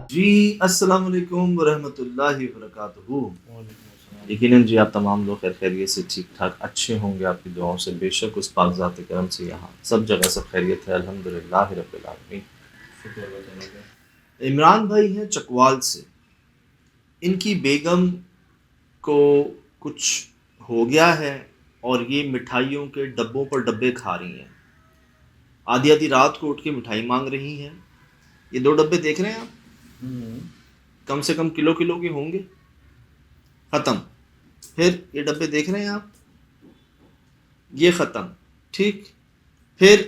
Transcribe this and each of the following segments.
جی السلام علیکم ورحمۃ اللہ وبرکاتہ۔ یقیناً جی آپ تمام لوگ خیر خیریت سے ٹھیک ٹھاک اچھے ہوں گے آپ کی دعاؤں سے، بے شک اس پاک ذات کرم سے یہاں سب جگہ سب خیریت ہے، الحمدللہ رب العالمین۔ عمران بھائی ہیں چکوال سے، ان کی بیگم کو کچھ ہو گیا ہے اور یہ مٹھائیوں کے ڈبوں پر ڈبے کھا رہی ہیں، آدھی آدھی رات کو اٹھ کے مٹھائی مانگ رہی ہیں۔ یہ 2 ڈبے دیکھ رہے ہیں آپ، کم سے کم کلو کے ہوں گے، ختم۔ پھر یہ ڈبے دیکھ رہے ہیں آپ، یہ ختم، ٹھیک۔ پھر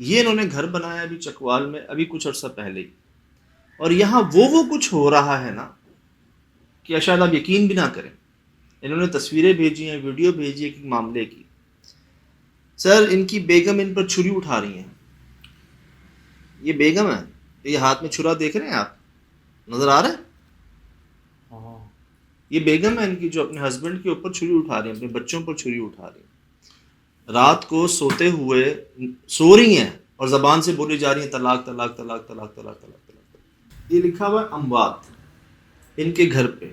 یہ انہوں نے گھر بنایا ابھی چکوال میں، ابھی کچھ عرصہ پہلے ہی، اور یہاں وہ کچھ ہو رہا ہے نا کہ شاید آپ یقین بھی نہ کریں۔ انہوں نے تصویریں بھیجی ہیں، ویڈیو بھیجی ہے کہ معاملے کی، سر ان کی بیگم ان پر چھری اٹھا رہی ہیں۔ یہ بیگم ہے، یہ ہاتھ میں چھرا دیکھ رہے ہیں آپ، نظر آ رہا ہے؟ یہ بیگم ہے ان کی جو اپنے ہسبینڈ کے اوپر چھری اٹھا رہی ہیں، اپنے بچوں پر چھری اٹھا رہی ہیں، رات کو سوتے ہوئے سو رہی ہیں اور زبان سے بولی جا رہی ہیں طلاق طلاق طلاق طلاق طلاق طلاق طلاق۔ یہ لکھا ہوا ہے اموات ان کے گھر پہ،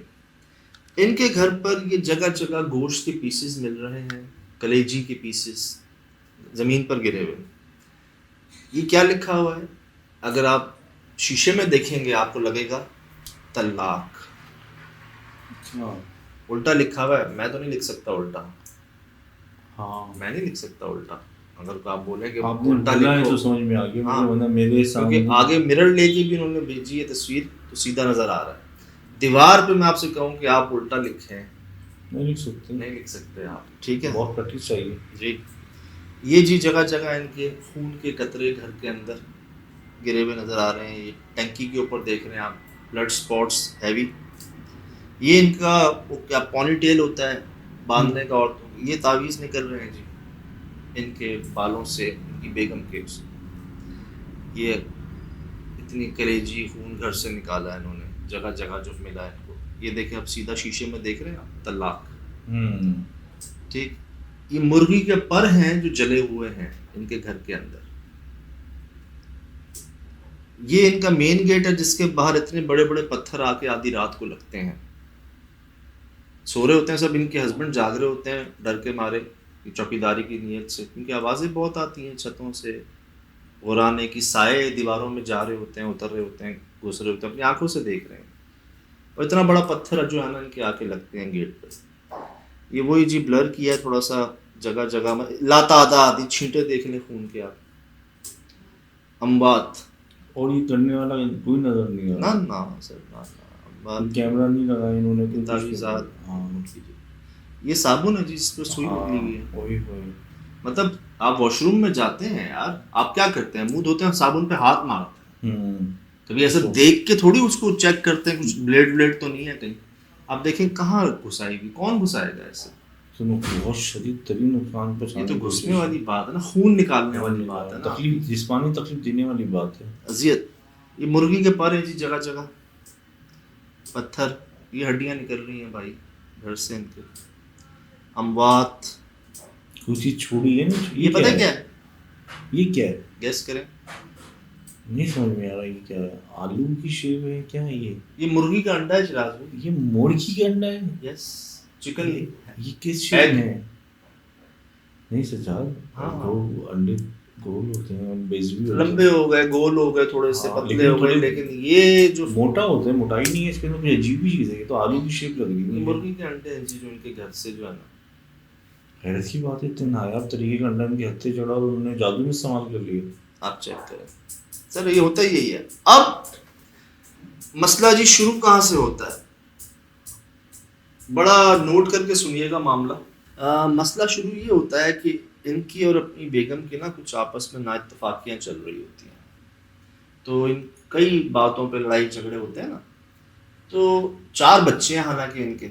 ان کے گھر پر یہ جگہ جگہ گوشت کے پیسز مل رہے ہیں، کلیجی کے پیسز زمین پر گرے ہوئے۔ یہ کیا لکھا ہوا ہے؟ اگر آپ شیشے میں دیکھیں گے آپ کو لگے گا طلاق، الٹا لکھا ہوا ہے۔ میں تو نہیں لکھ سکتا الٹا، میں نہیں لکھ سکتا الٹا۔ اگر آپ بولیں کہ الٹا لکھو تو سمجھ میں آ گیا، کیونکہ آگے مرر لے کے بھی انہوں نے بھیجی ہے تصویر تو سیدھا نظر آ رہا ہے۔ دیوار پہ میں آپ سے کہوں کہ آپ الٹا لکھیں، نہیں لکھ سکتے آپ، ٹھیک ہے، بہت پریکٹس چاہیے جی۔ یہ جی جگہ جگہ ان کے خون کے قطرے گھر کے اندر گرے ہوئے نظر آ رہے ہیں۔ یہ ٹنکی کے اوپر دیکھ رہے ہیں آپ، بلڈ سپاٹس ہیوی۔ یہ ان کا وہ کیا پونی ٹیل ہوتا ہے باندھنے کا عورتوں، یہ تعویذ نکل رہے ہیں جی ان کے بالوں سے، ان کی بیگم کے سے۔ یہ اتنی کلیجی خون گھر سے نکالا ہے انہوں نے، جگہ جگہ جو ملا ہے ان کو۔ یہ دیکھیں اب سیدھا شیشے میں دیکھ رہے ہیں آپ، طلاق، ٹھیک۔ یہ مرغی کے پر ہیں جو جلے ہوئے ہیں ان کے گھر کے اندر۔ یہ ان کا مین گیٹ ہے جس کے باہر اتنے بڑے بڑے پتھر آ کے آدھی رات کو لگتے ہیں۔ سو رہے ہوتے ہیں سب، ان کے ہسبینڈ جاگ رہے ہوتے ہیں ڈر کے مارے چوکیداری کی نیت سے، کیونکہ آوازیں بہت آتی ہیں چھتوں سے، غرانے کی، سائے دیواروں میں جا رہے ہوتے ہیں، اتر رہے ہوتے ہیں، گھس رہے ہوتے ہیں، اپنی آنکھوں سے دیکھ رہے ہیں۔ اور اتنا بڑا پتھر جو ہے نا ان کے آ کے لگتے ہیں گیٹ پہ۔ یہ وہی جی بلر کیا ہے تھوڑا سا، جگہ جگہ میں لاتعداد چھینٹے دیکھ لیں خون کے آپ، اموات۔ اور یہ کرنے والا کوئی نظر نہیں آ رہا، نہ سر، نہ کیمرہ نہیں لگایا انہوں نے، تعویذات۔ یہ صابن ہے جی جس پہ سوئی نکلی ہوئی ہے، وہی مطلب آپ واش روم میں جاتے ہیں یار، آپ کیا کرتے ہیں؟ منہ دھوتے ہیں، صابن پہ ہاتھ مارتے ہیں، کبھی ایسے دیکھ کے تھوڑی اس کو چیک کرتے ہیں کچھ بلیڈ تو نہیں ہے کہیں۔ آپ دیکھیں کہاں گھسائے گی، کون گھسائے گا ایسے؟ بہت شدید ترین نقصان یہ پہنچانے تو گھسنے والی بات ہے نا، خون نکالنے والی بات ہے نا، تکلیف، جسمانی تکلیف دینے والی بات ہے، اذیت۔ یہ مرغی کے پر ہیں جی جگہ جگہ، پتھر، یہ ہڈیاں نکل رہی ہیں بھائی گھر سے ان کے، اموات۔ کوئی چیز چھوڑی ہے نا، یہ پتہ کیا ہے؟ یہ کیا ہے؟ گیس کریں، نہیں سمجھ میں آ رہا یہ کیا ہے، آلو کی شیپ ہے کیا ہے یہ مرغی کا انڈا ہے شراز بھائی، یہ مرغی کا انڈا ہے، یس، چکن۔ یہ کس شیپ میں ہے؟ نہیں سچا، انڈے گول ہوتے ہیں، لمبے ہو گئے، گول ہو گئے، تھوڑے سے پتلے ہو گئے، لیکن یہ جو موٹا ہوتا ہے، موٹائی نہیں ہے اس کے اندر، کوئی عجیب ہی چیز ہے، یہ تو آلو کی شیپ لگ رہی ہے۔ مرغی کے انڈے ہیں جی جو ان کے گھر سے جو ہے نا، حیرت کی بات ہے، اتنے نایاب طریقے کا انڈا ان کے ہاتھ سے چڑھا اور انہوں نے جادو میں استعمال کر لیا۔ آپ چیک کریں سر، یہ ہوتا ہی یہی ہے۔ اب مسئلہ جی شروع کہاں سے ہوتا ہے، بڑا نوٹ کر کے سنیے گا معاملہ۔ مسئلہ شروع یہ ہوتا ہے کہ ان کی اور اپنی بیگم کی نا کچھ آپس میں نا اتفاقیاں چل رہی ہوتی ہیں، تو ان کئی باتوں پہ لڑائی جھگڑے ہوتے ہیں نا، تو 4 بچے ہیں حالانکہ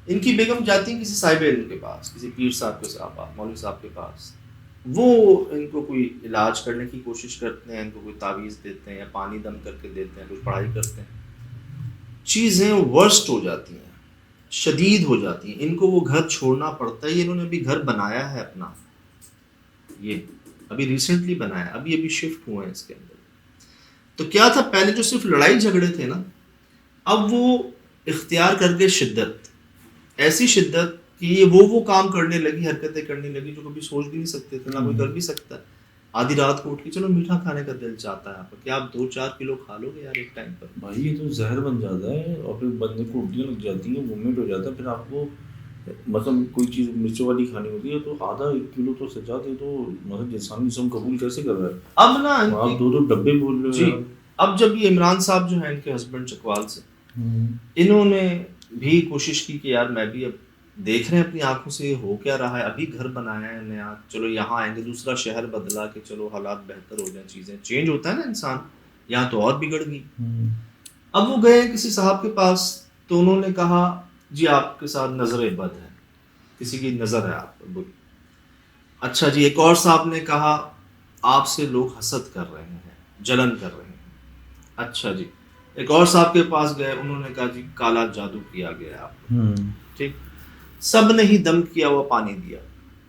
ان کی بیگم جاتی ہیں کسی صاحب علم کے پاس، کسی پیر صاحب کے پاس، مولوی صاحب کے پاس، وہ ان کو کوئی علاج کرنے کی کوشش کرتے ہیں، ان کو کوئی تعویذ دیتے ہیں یا پانی دم کر کے دیتے ہیں، کچھ پڑھائی کرتے ہیں، چیزیں ورسٹ ہو جاتی ہیں، شدید ہو جاتی ہیں، ان کو وہ گھر چھوڑنا پڑتا ہے۔ یہ انہوں نے ابھی گھر بنایا ہے اپنا، یہ ابھی ریسنٹلی بنایا، ابھی شفٹ ہوئے ہیں اس کے اندر، تو کیا تھا، پہلے جو صرف لڑائی جھگڑے تھے نا، اب وہ اختیار کر کے شدت، ایسی شدت کہ یہ وہ کام کرنے لگی، حرکتیں کرنے لگی جو کبھی سوچ بھی نہیں سکتے تھے، نہ کوئی کر بھی سکتا ہے. آدھی رات کو اٹھ کے چلو میٹھا کھانے کا دل چاہتا ہے آپ کا، کیا آپ 2-4 کلو کھا لو گے یار ایک ٹائم پر؟ بھائی یہ تو زہر بن جاتا ہے، اور پھر بندے کو الٹیاں لگ جاتی ہیں، وومٹ ہو جاتا ہے. پھر آپ کو مطلب کوئی چیز مرچ والی کھانی ہوتی ہے تو آدھا 1 کلو تو سجاد، یہ تو مطلب جسمانی جسم قبول کیسے کر رہا ہے؟ اب نا آپ 2 ڈبے بول رہے ہو جی. یار. اب جب یہ عمران صاحب جو ہیں ان کے ہسبینڈ چکوال سے، انہوں نے بھی کوشش کی کہ یار میں بھی اب دیکھ رہے ہیں اپنی آنکھوں سے ہو کیا رہا ہے، ابھی گھر بنایا ہے نیا، چلو یہاں آئیں گے، دوسرا شہر بدلا کہ چلو حالات بہتر ہو جائیں، چیزیں چینج ہوتا ہے نا انسان، یہاں تو اور بگڑ گئی. اب وہ گئے کسی صاحب کے پاس، تو انہوں نے کہا جی آپ کے ساتھ نظر بد ہے، کسی کی نظر ہے آپ پر بری. اچھا جی. ایک اور صاحب نے کہا آپ سے لوگ حسد کر رہے ہیں، جلن کر رہے ہیں. اچھا جی. ایک اور صاحب کے پاس گئے، انہوں نے کہا جی کالا جادو کیا گیا آپ کو. ٹھیک. سب نے ہی دم کیا ہوا پانی دیا،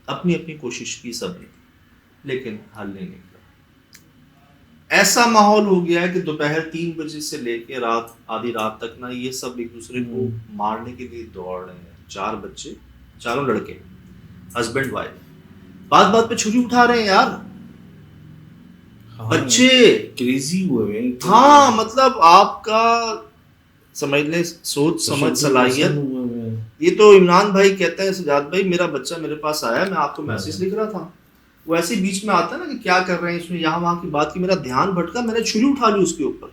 اپنی اپنی کوشش کی سب نے، لیکن حل نہیں نکلا. ایسا ماحول ہو گیا ہے کہ دوپہر 3 بجے سے لے کے رات آدھی رات تک نا یہ سب ایک دوسرے کو مارنے کے لیے دوڑ رہے ہیں. 4 بچے، چاروں لڑکے، ہسبینڈ وائف، بات بات پہ چھری اٹھا رہے ہیں یار بچے. کریزی ہوئے ہیں. ہاں مطلب آپ کا سمجھ لیں سوچ سمجھ صلاحیت. یہ تو عمران بھائی کہتے ہیں سجاد بھائی میرا بچہ میرے پاس آیا، میں آپ کو میسج لکھ رہا تھا، وہ ایسے بیچ میں آتا ہے نا کہ کیا کر رہے ہیں اس میں، یہاں وہاں کی بات کی، میرا دھیان بھٹکا، میں نے چھری اٹھا لی اس کے اوپر.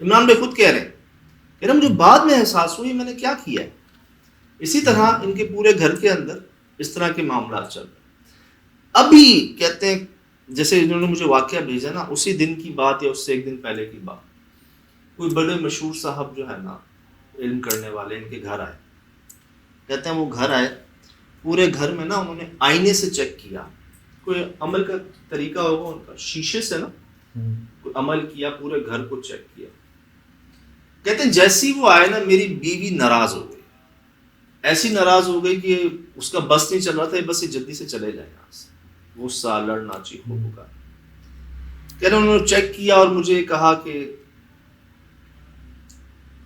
عمران بھائی خود کہہ رہے ہیں کہ مجھے بعد میں احساس ہوئی میں نے کیا کیا ہے. اسی طرح ان کے پورے گھر کے اندر اس طرح کے معاملات چل رہے ہیں. ابھی کہتے ہیں جیسے انہوں نے مجھے واقعہ بھیجا نا، اسی دن کی بات یا اس سے 1 دن پہلے کی بات، کوئی بڑے مشہور صاحب جو ہے نا علم کرنے والے ان کے گھر آئے. کہتے ہیں وہ گھر آئے، پورے گھر میں نا انہوں نے آئینے سے چیک کیا، کوئی عمل کا طریقہ ہوگا ان کا، شیشے سے نا کوئی عمل کیا، پورے گھر کو چیک کیا. کہتے ہیں جیسی وہ آئے نا میری بیوی ناراض ہو گئی، ایسی ناراض ہو گئی کہ اس کا بس نہیں چل رہا تھا، بس یہ جلدی سے چلے جائیں یہاں سے. غصہ، لڑنا، چیخو پکار. کہتے ہیں انہوں نے چیک کیا اور مجھے کہا کہ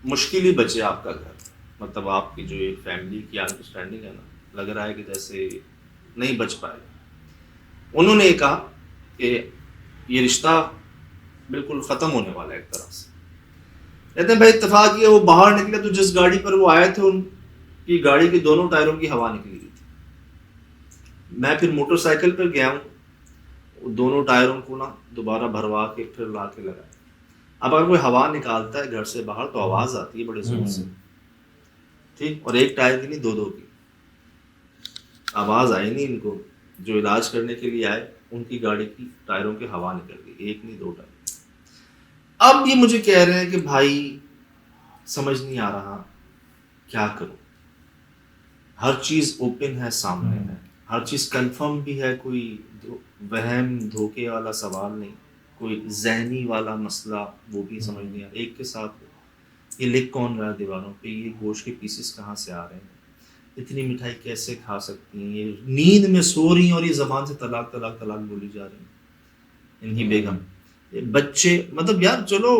مشکل ہی بچے آپ کا گھر، مطلب آپ کی جو یہ فیملی کی انڈرسٹینڈنگ ہے نا، لگ رہا ہے کہ جیسے نہیں بچ پائے. انہوں نے یہ کہا کہ یہ رشتہ بالکل ختم ہونے والا ہے ایک طرح سے. کہتے ہیں بھائی اتفاق یہ وہ باہر نکلے تو جس گاڑی پر وہ آئے تھے ان کی گاڑی کے دونوں ٹائروں کی ہوا نکلی ہوئی تھی. میں پھر موٹر سائیکل پر گیا ہوں، دونوں ٹائروں کو نا دوبارہ بھروا کے پھر لا کے لگایا. اب اگر کوئی ہوا نکالتا ہے گھر سے باہر تو آواز آتی ہے بڑے زور سے، ٹھیک، اور ایک ٹائر کی نہیں 2 کی. آواز آئی نہیں ان کو، جو علاج کرنے کے لیے آئے ان کی گاڑی کی ٹائروں کی ہوا نکل گئی، 1 نہیں 2 ٹائر. اب یہ مجھے کہہ رہے ہیں کہ بھائی سمجھ نہیں آ رہا کیا کروں. ہر چیز اوپن ہے، سامنے ہے، ہر چیز کنفرم بھی ہے، کوئی وہم دھوکے والا سوال نہیں، کوئی ذہنی والا مسئلہ وہ بھی سمجھ نہیں آ رہا. ایک کے ساتھ یہ لکھ کون رہا ہے دیواروں پہ، یہ گوشت کے پیسز کہاں سے آ رہے ہیں، اتنی مٹھائی کیسے کھا سکتی ہیں، یہ نیند میں سو رہی ہیں اور یہ زبان سے طلاق طلاق طلاق بولی جا رہی ہیں ان کی بیگم. بچے مطلب یار چلو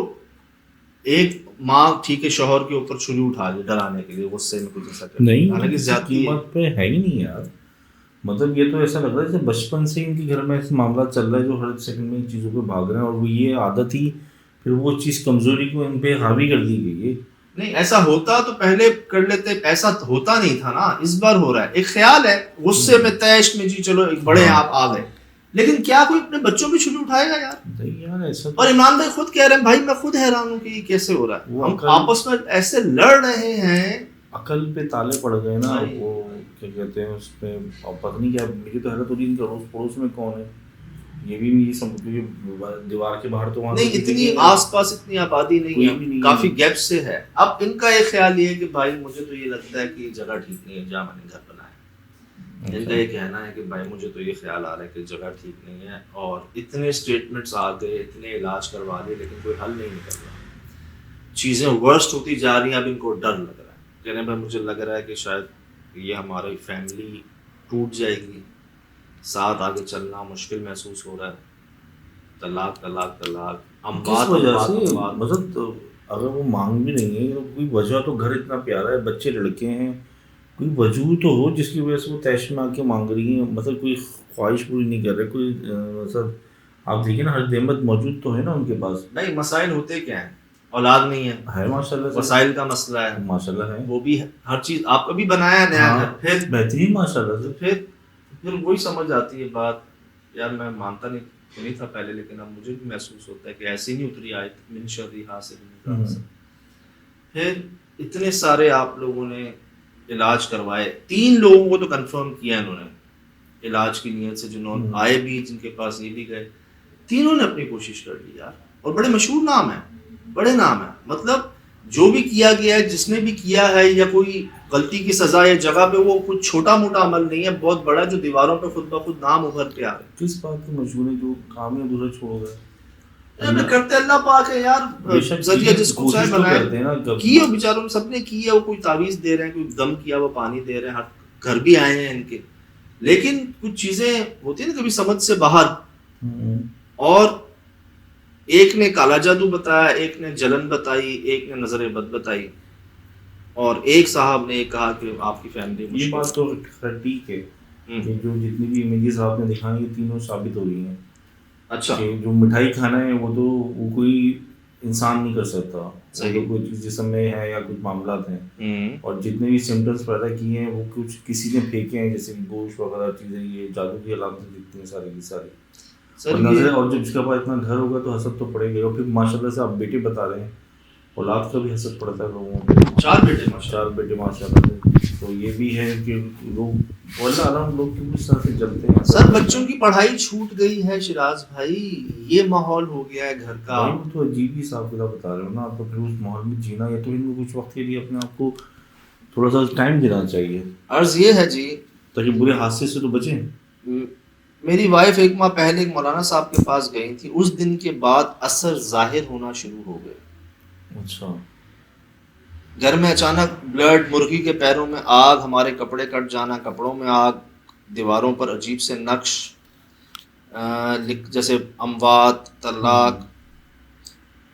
ایک ماں ٹھیک ہے شوہر کے اوپر چھری اٹھا دی ڈرانے کے لیے، غصے میں کچھ ایسا کرتی، نہیں، حالانکہ زیادتی قیمت پہ ہے ہی نہیں یار. مطلب یہ تو ایسا لگ رہا ہے جیسے بچپن سے ان کے گھر میں ایسے معاملات چل رہا ہے جو ہر سیکنڈ میں ان چیزوں پہ بھاگ رہے ہیں، اور وہ یہ عادت ہی پھر وہ چیز کمزوری کو ان پہ حاوی کر دی گئی ہے. نہیں ایسا ہوتا تو پہلے کر لیتے، ایسا ہوتا نہیں تھا نا، اس بار ہو رہا ہے. ایک خیال ہے غصے میں تیش میں جی چلو ایک بڑے آپ آ گئے، لیکن کیا کوئی اپنے بچوں پہ چھری اٹھائے گا یار؟ نہیں یار ایسا. اور عمران بھائی خود کہہ رہے ہیں بھائی میں خود حیران ہوں کہ یہ کیسے ہو رہا ہے، ہم آپس میں ایسے لڑ رہے ہیں. عقل پہ تالے پڑ گئے نا، وہ کیا کہتے ہیں اس پہ، پتہ نہیں کیا. مجھے تو حیرت ہوتی ہے ان کے اڑوس پڑوس میں کون ہے، یہ بھی نہیں سمجھ، دیوار کے باہر تو وہاں نہیں اتنی آس پاس اتنی آبادی نہیں ہے، کافی گیپ سے ہے. اب ان کا یہ خیال یہ ہے کہ بھائی مجھے تو یہ لگتا ہے کہ یہ جگہ ٹھیک نہیں ہے جہاں میں نے گھر بنایا. ان کا یہ کہنا ہے کہ بھائی مجھے تو یہ خیال آ رہا ہے کہ جگہ ٹھیک نہیں ہے، اور اتنے اسٹیٹمنٹس آ گئے، اتنے علاج کروا لیے لیکن کوئی حل نہیں نکل رہا، چیزیں ورسٹ ہوتی جا رہی ہیں. اب ان کو ڈر لگ رہا ہے، کہنے میں مجھے لگ رہا ہے کہ شاید یہ ہماری فیملی ٹوٹ جائے گی، ساتھ آگے چلنا مشکل محسوس ہو رہا ہے. طلاق طلاق طلاق، کس وجہ سے؟ مطلب اگر وہ مانگ بھی نہیں ہے کوئی وجہ تو گھر اتنا پیارا ہے، بچے لڑکے ہیں، کوئی وجہ تو ہو جس کی وجہ سے وہ تیش میں آ کے مانگ رہی ہیں، مطلب کوئی خواہش پوری نہیں کر رہے کوئی مطلب آپ دیکھیں نا ہر نعمت موجود تو ہے نا ان کے پاس. نہیں مسائل ہوتے کیا ہیں، اولاد نہیں ہے ماشاء اللہ سے، وسائل کا مسئلہ ہے ماشاء اللہ ہے، وہ بھی ہر چیز آپ کا بھی بنایا نیا گھر، پھر بہترین ماشاء اللہ سے، پھر وہی سمجھ آتی ہے بات. یار میں مانتا نہیں تھا پہلے، لیکن اب مجھے بھی محسوس ہوتا ہے کہ ایسی نہیں اتری آیت من شر حاسد. پھر اتنے سارے آپ لوگوں نے علاج کروائے، 3 لوگوں کو تو کنفرم کیا انہوں نے علاج کی نیت سے، جنہوں نے آئے بھی، جن کے پاس یہ بھی گئے، تینوں نے اپنی کوشش کر لی یار. اور بڑے مشہور نام ہیں، بڑے نام ہیں، مطلب جو بھی کیا گیا ہے، جس نے بھی کیا ہے، یا کوئی غلطی کی سزا یا جگہ پہ، وہ کچھ چھوٹا موٹا عمل نہیں ہے، بہت بڑا جو دیواروں پہ خود بخود نام ابھر کے آ رہے. کس بات کی مشہور ہے جو کام ہے دوسرا چھوڑ گئے؟ کرتے اللہ پاک ہے یار، ذریعہ جس کو چاہے بنائے، کی ہے بیچاروں سب نے کی ہے. وہ کوئی تعویذ دے رہے ہیں، کوئی دم کیا وہ پانی دے رہے ہیں، گھر بھی آئے ہیں ان کے، لیکن کچھ چیزیں ہوتی ہیں نا کبھی سمجھ سے باہر. اور ایک نے کالا جادو بتایا، ایک نے جلن بتائی، ایک نے نظر بد بتائی، اور ایک صاحب نے کہا کہ آپ کی فیملی. یہ بات تو ٹھیک ہے کہ جو جتنی بھی امیجز آپ نے دکھائی یہ تینوں ثابت ہو رہی ہیں. اچھا، جو مٹھائی کھانا ہے وہ تو وہ کوئی انسان نہیں کر سکتا، وہ کوئی چیز جسم میں ہے یا کچھ معاملات ہیں. اور جتنے بھی سمٹمس پیدا کیے ہیں وہ کچھ کسی نے پھینکے ہیں، جیسے کہ گوشت وغیرہ چیزیں، یہ جادو کی علامتیں دکھتی ہیں ساری کی ساری. اور جب اس کے بعد اتنا گھر ہوگا تو حسد تو پڑے گا. اور پھر ماشاء اللہ سے آپ بیٹے بتا رہے ہیں، اولاد کا بھی حسد پڑتا ہے لوگوں کو. 4 بیٹے ماشاء اللہ سے. تو یہ بھی ہے کہ لوگ اللہ عالم لوگ کیوں اس طرح سے جلتے ہیں. سر بچوں کی پڑھائی چھوٹ گئی ہے شراز بھائی، یہ ماحول ہو گیا ہے گھر کا. تو عجیب ہی صاحب کتاب بتا رہے ہو نا. تو پھر اس ماحول میں جینا یا تو ان کو کچھ وقت کے لیے اپنے آپ کو تھوڑا سا ٹائم دینا چاہیے. عرض یہ ہے جی تاکہ برے حادثے سے تو بچیں. میری وائف 1 ماہ پہلے ایک مولانا صاحب کے پاس گئی تھی، اس دن کے بعد اثر ظاہر ہونا شروع ہو گئے. اچھا. گھر میں اچانک بلڈ، مرغی کے پیروں میں آگ، ہمارے کپڑے کٹ جانا، کپڑوں میں آگ، دیواروں پر عجیب سے نقش جیسے اموات، طلاق،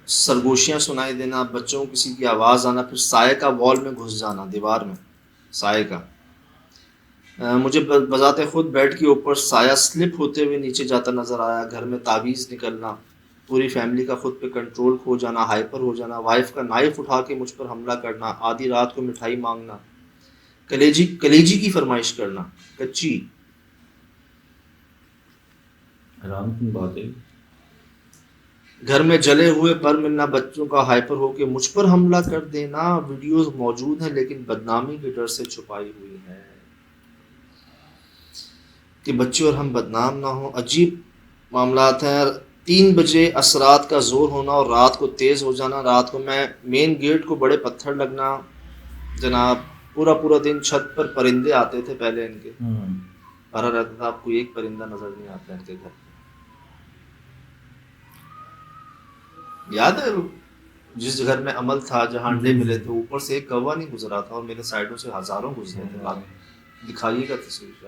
سرگوشیاں سنائی دینا، بچوں کو کسی کی آواز آنا، پھر سائے کا وال میں گھس جانا، دیوار میں سائے کا. مجھے بذات خود بیڈ کے اوپر سایہ سلپ ہوتے ہوئے نیچے جاتا نظر آیا. گھر میں تعویذ نکلنا، پوری فیملی کا خود پہ کنٹرول کھو جانا، ہائپر ہو جانا، وائف کا نائف اٹھا کے مجھ پر حملہ کرنا، آدھی رات کو مٹھائی مانگنا، کلیجی کی فرمائش کرنا، کچی. حیران کن بات ہے. گھر میں جلے ہوئے پر ملنا، بچوں کا ہائپر ہو کے مجھ پر حملہ کر دینا. ویڈیوز موجود ہیں لیکن بدنامی کے ڈر سے چھپائی ہوئی ہے کہ بچے اور ہم بدنام نہ ہوں. عجیب معاملات ہیں. 3 بجے اثرات کا زور ہونا اور رات کو تیز ہو جانا. رات کو میں مین گیٹ کو بڑے پتھر لگنا جناب. پورا دن چھت پر پرندے آتے تھے پہلے ان کے، پڑا رہتا تھا. آپ کو ایک پرندہ نظر نہیں آتا ان کے گھر. یاد ہے جس گھر میں عمل تھا، جہاں انڈے ملے تھے، اوپر سے ایک کوا نہیں گزرا تھا اور میرے سائڈوں سے ہزاروں گزرے تھے. دکھائیے گا تصویر.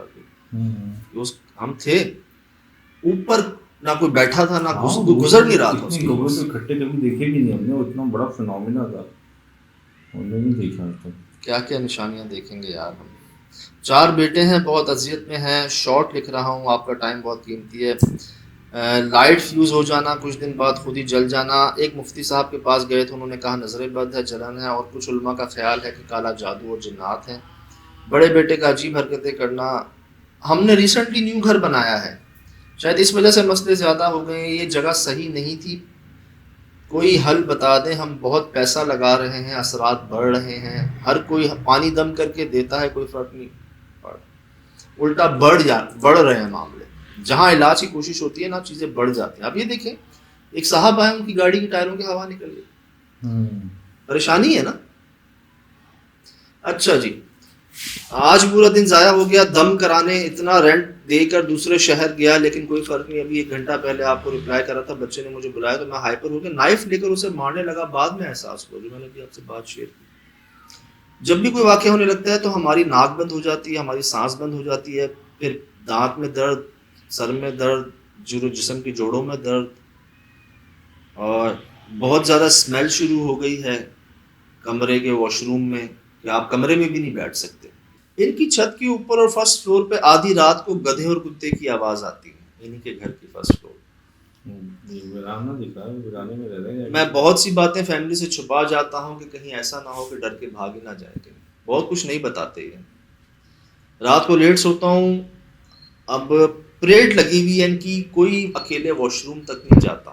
ہم تھے اوپر، نہ کوئی بیٹھا تھا، نہ گزر نہیں رہا تھا. اکٹھے کبھی دیکھے بھی نہیں ہم نے. اتنا بڑا فینومینا تھا، ہم نے نہیں دیکھا آج تک. کیا کیا نشانیاں دیکھیں گے یار ہم. 4 بیٹے ہیں، بہت اذیت میں ہیں. شارٹ لکھ رہا ہوں، آپ کا ٹائم بہت قیمتی ہے. لائٹ فیوز ہو جانا، کچھ دن بعد خود ہی جل جانا. ایک مفتی صاحب کے پاس گئے تھے، انہوں نے کہا نظر بد ہے، جلن ہے، اور کچھ علماء کا خیال ہے کہ کالا جادو اور جنات ہیں. بڑے بیٹے کا عجیب حرکتیں کرنا. ہم نے ریسنٹلی نیو گھر بنایا ہے، شاید اس وجہ سے مسئلے زیادہ ہو گئے ہیں. یہ جگہ صحیح نہیں تھی، کوئی حل بتا دیں. ہم بہت پیسہ لگا رہے ہیں، اثرات بڑھ رہے ہیں. ہر کوئی پانی دم کر کے دیتا ہے، کوئی فرق نہیں، الٹا بڑھ رہے ہیں معاملے. جہاں علاج کی کوشش ہوتی ہے نا، چیزیں بڑھ جاتی ہیں. اب یہ دیکھیں، ایک صاحب آئے، ان کی گاڑی کی ٹائروں کی ہوا نکل گئی. پریشانی ہے نا. اچھا جی، آج پورا دن ضائع ہو گیا دم کرانے. اتنا رینٹ دے کر دوسرے شہر گیا لیکن کوئی فرق نہیں. ابھی 1 گھنٹہ پہلے آپ کو رپلائی کرا تھا، بچے نے مجھے بلایا تو میں ہائپر ہو کے نائف لے کر اسے مارنے لگا. بعد میں احساس ہوا، جو میں نے بھی آپ سے بات شیئر کی. جب بھی کوئی واقعہ ہونے لگتا ہے تو ہماری ناک بند ہو جاتی ہے، ہماری سانس بند ہو جاتی ہے، پھر دانت میں درد، سر میں درد، جسم کی جوڑوں میں درد، اور بہت زیادہ اسمیل شروع ہو گئی ہے کمرے کے واش روم میں کہ آپ کمرے میں بھی نہیں بیٹھ سکتے. ان کی چھت کے اوپر اور فرسٹ فلور پہ آدھی رات کو گدھے اور کتے کی آواز آتی ہے، انہی کے گھر کی فرسٹ فلور. ویرانہ دکھا ہے، ویرانے میں رہ رہے ہیں. میں بہت سی باتیں فیملی سے چھپا جاتا ہوں کہ کہیں ایسا نہ ہو کہ ڈر کے بھاگ ہی نہ جائے. کہیں بہت کچھ نہیں بتاتے ہیں. رات کو لیٹ سوتا ہوں. اب پریڈ لگی ہوئی ہے ان کی، کوئی اکیلے واش روم تک نہیں جاتا،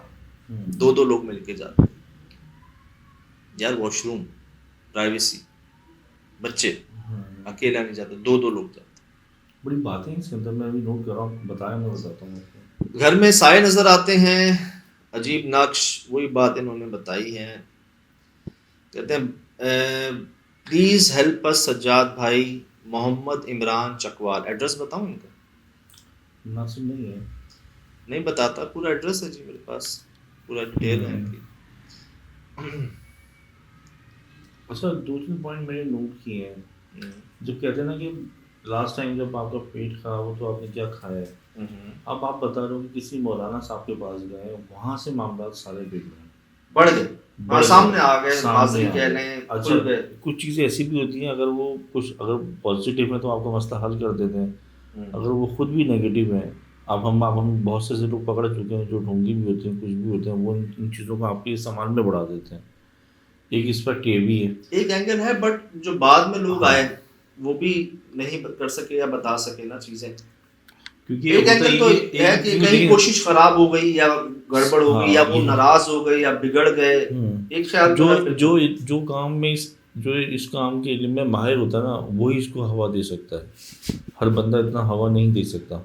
دو دو لوگ مل کے جاتے ہیں. یار واش روم پرائیویسی، بچے اکیلا نہیں جاتے، دو دو لوگ جاتے. بڑی باتیں اس کے اندر میں ابھی نوٹ کر رہا ہوں، بتایا میں بتاتا ہوں. گھر میں سائے نظر آتے ہیں، عجیب نقش، وہی بات انہوں نے بتائی ہے. کہتے ہیں پلیز ہیلپ اس سجاد بھائی، محمد عمران چکوال. ایڈریس بتاؤں ان کا؟ مناسب نہیں ہے. نہیں بتاتا، پورا ایڈریس ہے جی میرے پاس، پورا ڈیٹیل ہے ان کی. اچھا، دو تین پوائنٹ میں نے نوٹ کیے ہیں. جب کہتے ہیں نا کہ لاسٹ ٹائم جب آپ کا پیٹ خراب ہو تو آپ نے کیا کھایا ہے، اب آپ بتا رہے ہو کہ کسی مولانا صاحب کے پاس گئے، وہاں سے معاملات سارے بڑھ گئے، سامنے آ گئے، حاضری کہہ لیں. اچھا، کچھ چیزیں ایسی بھی ہوتی ہیں اگر وہ کچھ اگر پازیٹیو ہیں تو آپ کا مسئلہ حل کر دیتے ہیں، اگر وہ خود بھی نیگیٹو ہیں. اب ہم بہت سے لوگ پکڑ چکے ہیں جو ڈھونگی بھی ہوتے ہیں، کچھ بھی ہوتے ہیں، وہ ان چیزوں کو آپ کے استعمال میں بڑھا دیتے ہیں. ایک اس پر ٹی بھی ہے، ایک اینگل ہے، بٹ جو بعد میں لوگ آئے وہ بھی نہیں کر سکے یا بتا سکے نا چیزیں. کیونکہ ایک اینگل تو ہے کہ کہیں کوشش خراب ہو گئی یا گڑبڑ ہو گئی یا وہ ناراض ہو گئی یا بگڑ گئے. ایک خیال جو کام میں جو اس کام کے علم میں ماہر ہوتا ہے نا، وہی اس کو ہوا دے سکتا ہے. ہر بندہ اتنا ہوا نہیں دے سکتا.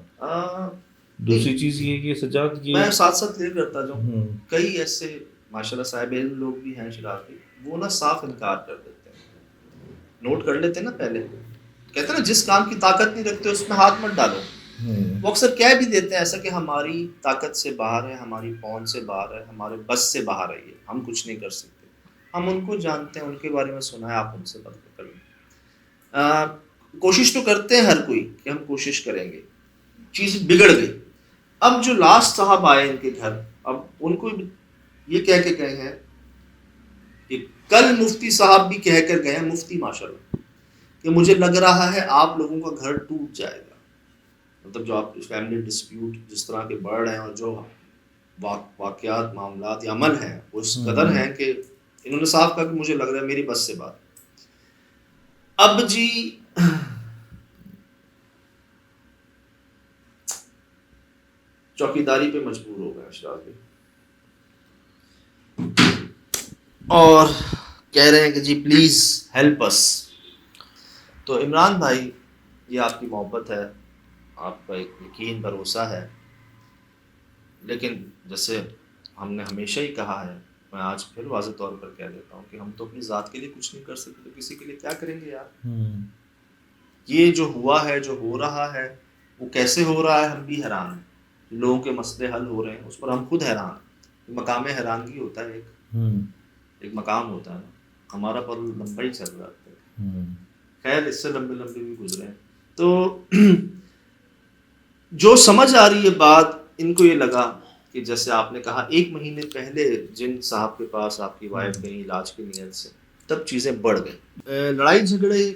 دوسری چیز یہ کہ سجاد کی میں ساتھ ساتھ کلیئر کرتا جاؤں، کئی ایسے ماشاء اللہ صاحب علم لوگ بھی ہیں شرارتی، وہ نا صاف انکار کر دیتے ہیں. نوٹ کر لیتے ہیں نا پہلے، کہتے ہیں نا جس کام کی طاقت نہیں رکھتے اس میں ہاتھ مت ڈالو. وہ اکثر کہہ بھی دیتے ہیں ایسا کہ ہماری طاقت سے باہر ہے، ہماری پہنچ سے باہر ہے، ہمارے بس سے باہر ہے، یہ ہم کچھ نہیں کر سکتے. ہم ان کو جانتے ہیں، ان کے بارے میں سنا ہے، آپ ان سے بات کر لیں. کوشش تو کرتے ہیں ہر کوئی کہ ہم کوشش کریں گے. چیز بگڑ گئی. اب جو لاسٹ صاحب آئے ان کے گھر، اب ان کو یہ کہہ کے گئے ہیں کہ کل مفتی صاحب بھی کہہ کر گئے ہیں، مفتی ماشاءاللہ، کہ مجھے لگ رہا ہے آپ لوگوں کا گھر ٹوٹ جائے گا. مطلب جو آپ فیملی ڈسپیوٹ جس طرح کے بڑھ رہے ہیں اور جو واقعات، معاملات یا عمل ہیں وہ اس قدر ہیں کہ انہوں نے صاف کہا کہ مجھے لگ رہا ہے میری بس سے بات. اب جی چوکیداری پہ مجبور ہو گئے اشراف بھی، اور کہہ رہے ہیں کہ جی پلیز ہیلپ اس. تو عمران بھائی، یہ آپ کی محبت ہے، آپ کا ایک یقین بھروسہ ہے، لیکن جیسے ہم نے ہمیشہ ہی کہا ہے، میں آج پھر واضح طور پر کہہ دیتا ہوں کہ ہم تو اپنی ذات کے لیے کچھ نہیں کر سکتے، تو کسی کے لیے کیا کریں گے یار. یہ جو ہوا ہے، جو ہو رہا ہے، وہ کیسے ہو رہا ہے ہم بھی حیران ہیں. لوگوں کے مسئلے حل ہو رہے ہیں اس پر ہم خود حیران ہیں. مقام حیرانگی ہوتا ہے، ایک مقام ہوتا ہے نا، ہمارا پر لمبا ہی چل رہا ہے. خیر اس سے لمبے بھی گزرے ہیں. تو جو سمجھ آ رہی ہے بات، ان کو یہ لگا کہ جیسے آپ نے کہا 1 مہینے پہلے جن صاحب کے پاس آپ کی وائف گئی علاج کی نیت سے، تب چیزیں بڑھ گئیں. لڑائی جھگڑے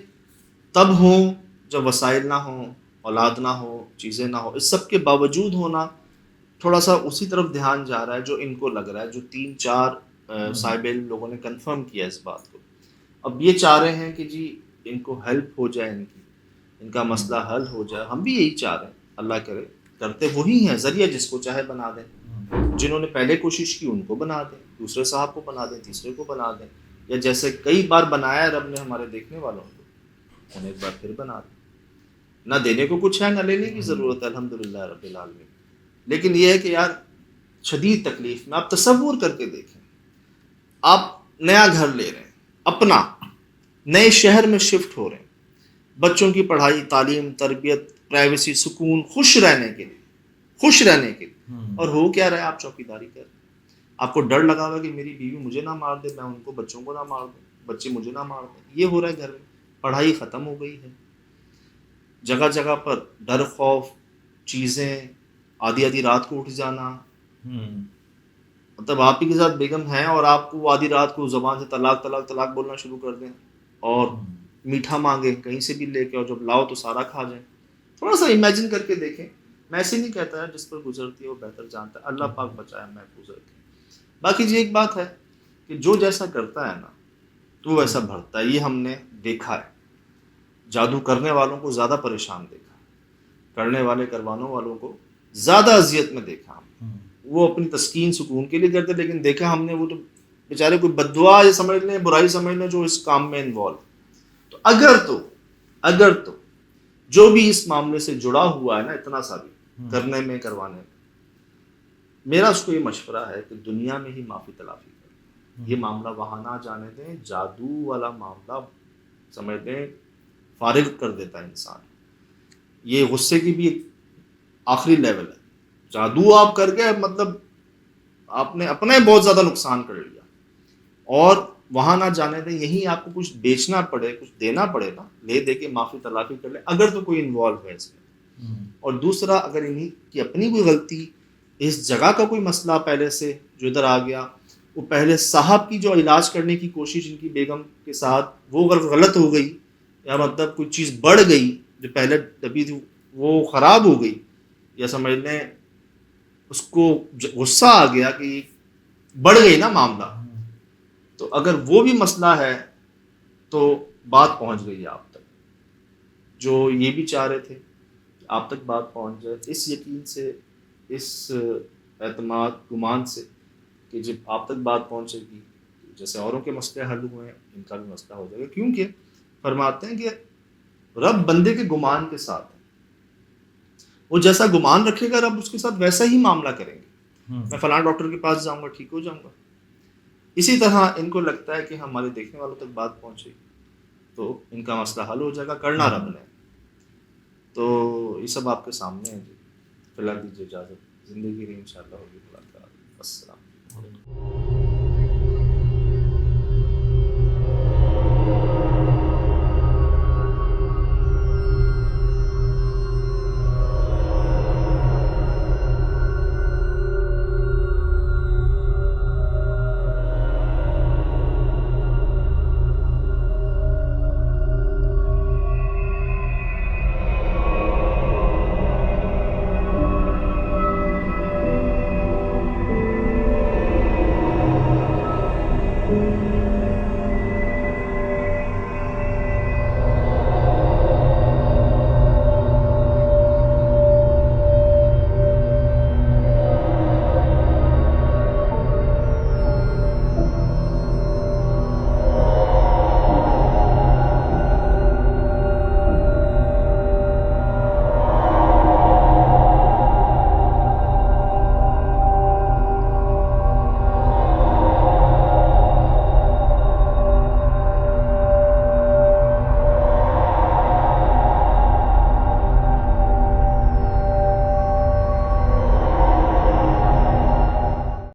تب ہوں جب وسائل نہ ہوں، اولاد نہ ہو، چیزیں نہ ہو. اس سب کے باوجود ہونا تھوڑا سا اسی طرف دھیان جا رہا ہے جو ان کو لگ رہا ہے، جو 3-4 صاحب علم لوگوں نے کنفرم کیا اس بات کو. اب یہ چاہ رہے ہیں کہ جی ان کو ہیلپ ہو جائے، ان کا مسئلہ حل ہو جائے. ہم بھی یہی چاہ رہے ہیں، اللہ کرے. کرتے وہی ہیں، ذریعہ جس کو چاہے بنا دیں. جنہوں نے پہلے کوشش کی ان کو بنا دیں، دوسرے صاحب کو بنا دیں، تیسرے کو بنا دیں، یا جیسے کئی بار بنایا رب نے ہمارے دیکھنے والوں کو، انہیں ایک بار پھر بنا دیں. نہ دینے کو کچھ ہے، نہ لینے کی ضرورت ہے، الحمدللہ رب العالمین. لیکن یہ ہے کہ یار شدید تکلیف میں آپ تصور کر کے دیکھیں، آپ نیا گھر لے رہے ہیں اپنا، نئے شہر میں شفٹ ہو رہے ہیں، بچوں کی پڑھائی، تعلیم، تربیت، پرائیویسی، سکون، خوش رہنے کے لیے، اور ہو کیا رہا ہے، آپ چوکیداری کر رہے ہیں. آپ کو ڈر لگا ہوا کہ میری بیوی مجھے نہ مار دے، میں ان کو بچوں کو نہ مار دوں، بچے مجھے نہ مار دیں. یہ ہو رہا ہے گھر میں. پڑھائی ختم ہو گئی ہے، جگہ جگہ پر ڈر، خوف، چیزیں، آدھی رات کو اٹھ جانا. مطلب آپ ہی کے ساتھ بیگم ہیں اور آپ کو آدھی رات کو زبان سے طلاق طلاق طلاق بولنا شروع کر دیں اور میٹھا مانگیں کہیں سے بھی لے کے، اور جب لاؤ تو سارا کھا جائیں. تھوڑا سا امیجن کر کے دیکھیں. میں ایسے نہیں کہتا ہے، جس پر گزرتی ہے وہ بہتر جانتا ہے، اللہ پاک بچائے محفوظ رکھے. باقی جی ایک بات ہے کہ جو جیسا کرتا ہے نا تو وہ ویسا بھرتا ہے. یہ ہم نے دیکھا ہے. جادو کرنے والوں کو زیادہ پریشان دیکھا، کرنے والے کروانے والوں کو زیادہ اذیت میں دیکھا ہم. وہ اپنی تسکین سکون کے لیے کرتے، لیکن دیکھا ہم نے وہ تو بیچارے کوئی بددعا یہ سمجھ لیں، برائی سمجھ لیں جو اس کام میں انوالو. تو اگر تو جو بھی اس معاملے سے جڑا ہوا ہے نا اتنا سا بھی کرنے میں کروانے میں، میرا اس کو یہ مشورہ ہے کہ دنیا میں ہی معافی تلافی کریں. یہ معاملہ وہاں نہ جانے دیں. جادو والا معاملہ سمجھ دیں فارغ کر دیتا ہے انسان. یہ غصے کی بھی ایک آخری لیول ہے. جادو آپ کر گئے مطلب آپ نے اپنے بہت زیادہ نقصان کر لیا. اور وہاں نہ جانے دیں. یہیں آپ کو کچھ بیچنا پڑے، کچھ دینا پڑے نا، لے دے کے معافی تلافی کر لیں اگر تو کوئی انوالو ہے اس میں. اور دوسرا، اگر انہیں کی اپنی کوئی غلطی، اس جگہ کا کوئی مسئلہ پہلے سے جو ادھر آ گیا، وہ پہلے صاحب کی جو علاج کرنے کی کوشش ان کی بیگم کے ساتھ وہ اگر غلط ہو گئی، یا مطلب کوئی چیز بڑھ گئی جو پہلے دبی تھی وہ خراب ہو گئی، یا سمجھ لیں اس کو غصہ آ گیا کہ بڑھ گئی نا معاملہ، تو اگر وہ بھی مسئلہ ہے تو بات پہنچ گئی آپ تک. جو یہ بھی چاہ رہے تھے کہ آپ تک بات پہنچ جائے، اس یقین سے، اس اعتماد گمان سے کہ جب آپ تک بات پہنچے گی، جیسے اوروں کے مسئلے حل ہوئے ہیں ان کا بھی مسئلہ ہو جائے گا. کیونکہ فرماتے ہیں کہ رب بندے کے گمان کے ساتھ ہے. وہ جیسا گمان رکھے گا رب اس کے ساتھ ویسا ہی معاملہ کریں گے. میں فلاں ڈاکٹر کے پاس جاؤں گا ٹھیک ہو جاؤں گا. اسی طرح ان کو لگتا ہے کہ ہمارے دیکھنے والوں تک بات پہنچے گی تو ان کا مسئلہ حل ہو جائے گا. کرنا رب نے. تو یہ سب آپ کے سامنے ہے جی. فی الحال دیجیے اجازت. زندگی رہی انشاءاللہ ہوگی ملاقات. السلام.